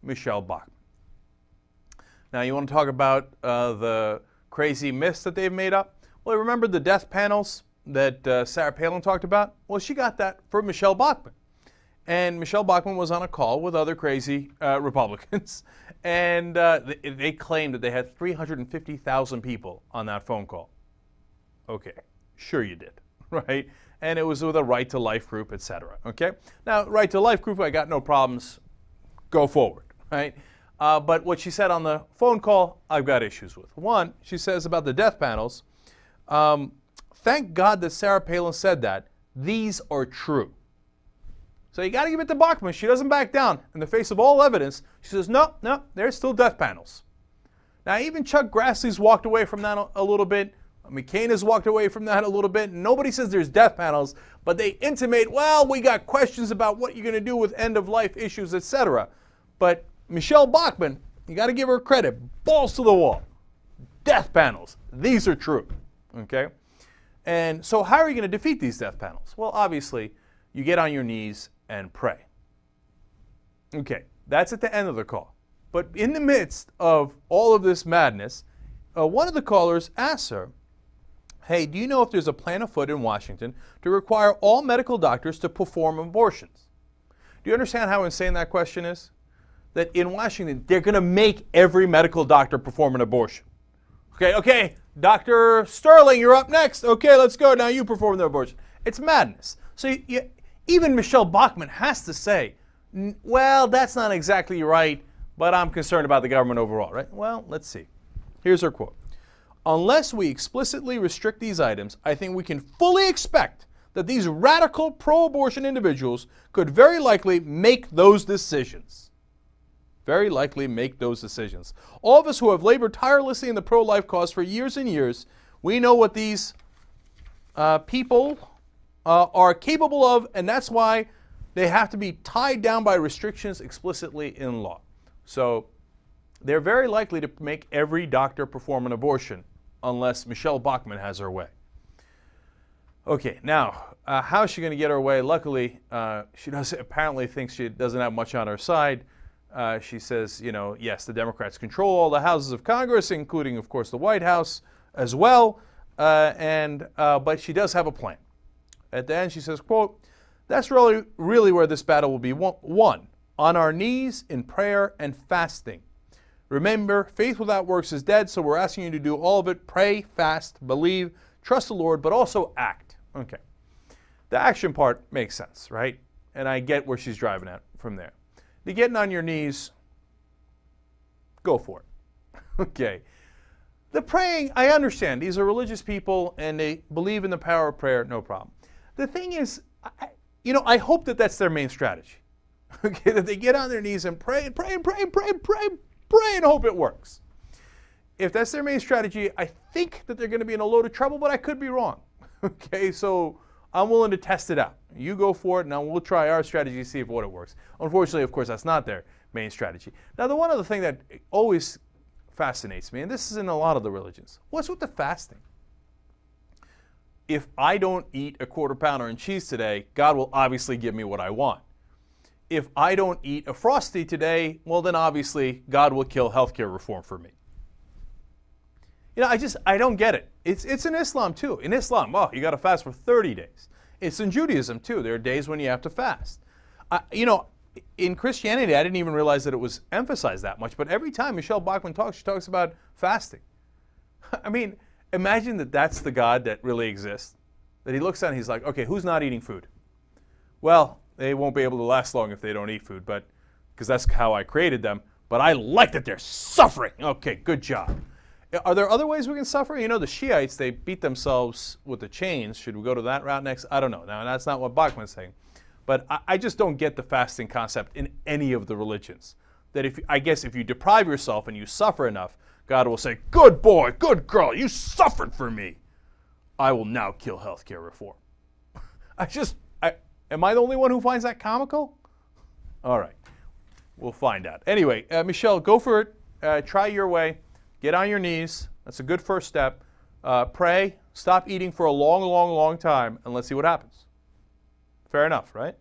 Michele Bachmann. Now, you want to talk about the crazy myths that they've made up? Well, remember the death panels that Sarah Palin talked about? Well, she got that from Michele Bachmann. And Michele Bachmann was on a call with other crazy Republicans, and they claimed that they had 350,000 people on that phone call. Okay, sure you did, right? And it was with a Right to Life group, etc. Okay? Now, Right to Life group, I got no problems. Go forward, right? But what she said on the phone call, I've got issues with. One, she says about the death panels, thank God that Sarah Palin said that. These are true. So you got to give it to Bachmann. She doesn't back down. In the face of all evidence, she says, no, there's still death panels. Now, even Chuck Grassley's walked away from that a little bit. McCain has walked away from that a little bit. Nobody says there's death panels, but they intimate, well, we got questions about what you're going to do with end-of-life issues, etc. But Michele Bachmann, you got to give her credit. Balls to the wall. Death panels. These are true. Okay? And so how are you going to defeat these death panels? Well, obviously, you get on your knees and pray. Okay, that's at the end of the call. But in the midst of all of this madness, one of the callers asked her, hey, do you know if there's a plan afoot in Washington to require all medical doctors to perform abortions? Do you understand how insane that question is? That in Washington, they're going to make every medical doctor perform an abortion. Okay, Dr. Sterling, you're up next. Okay, let's go. Now you perform the abortion. It's madness. So even Michele Bachmann has to say, well, that's not exactly right, but I'm concerned about the government overall, right? Well, let's see. Here's her quote. Unless we explicitly restrict these items, I think we can fully expect that these radical pro-abortion individuals could very likely make those decisions. Very likely make those decisions. All of us who have labored tirelessly in the pro-life cause for years and years, we know what these people are capable of, and that's why they have to be tied down by restrictions explicitly in law. So they're very likely to make every doctor perform an abortion unless Michele Bachmann has her way. Okay, now, how is she going to get her way? Luckily, she apparently thinks she doesn't have much on her side. She says, yes, the Democrats control all the houses of Congress, including, of course, the White House as well, but she does have a plan. At the end, she says, quote, that's really where this battle will be won, on our knees in prayer and fasting. Remember, faith without works is dead, so we're asking you to do all of it. Pray, fast, believe, trust the Lord, but also act. Okay. The action part makes sense, right? And I get where she's driving at from there. The getting on your knees, go for it. Okay. The praying, I understand. These are religious people, and they believe in the power of prayer, no problem. The thing is, I hope that that's their main strategy. Okay, that they get on their knees and pray and pray and pray and pray and pray and pray and hope it works. If that's their main strategy, I think that they're going to be in a load of trouble, but I could be wrong. Okay, so I'm willing to test it out. You go for it, and we'll try our strategy to see if what it works. Unfortunately, of course, that's not their main strategy. Now, the one other thing that always fascinates me, and this is in a lot of the religions, what's with the fasting? If I don't eat a quarter pounder and cheese today, God will obviously give me what I want. If I don't eat a Frosty today, well, then obviously God will kill healthcare reform for me. I don't get it. It's in Islam too. In Islam, you got to fast for 30 days. It's in Judaism too. There are days when you have to fast. In Christianity, I didn't even realize that it was emphasized that much, but every time Michele Bachmann talks, she talks about fasting. I mean, imagine that that's the God that really exists. That he looks at and he's like, okay, who's not eating food? Well, they won't be able to last long if they don't eat food, but because that's how I created them. But I like that they're suffering. Okay, good job. Are there other ways we can suffer? The Shiites, they beat themselves with the chains. Should we go to that route next? I don't know. Now, that's not what Bachmann's saying. But I just don't get the fasting concept in any of the religions. That if you deprive yourself and you suffer enough, God will say, good boy, good girl, you suffered for me. I will now kill healthcare reform. Am I the only one who finds that comical? All right. We'll find out. Anyway, Michele, go for it. Try your way. Get on your knees. That's a good first step. Pray. Stop eating for a long, long, long time, and let's see what happens. Fair enough, right?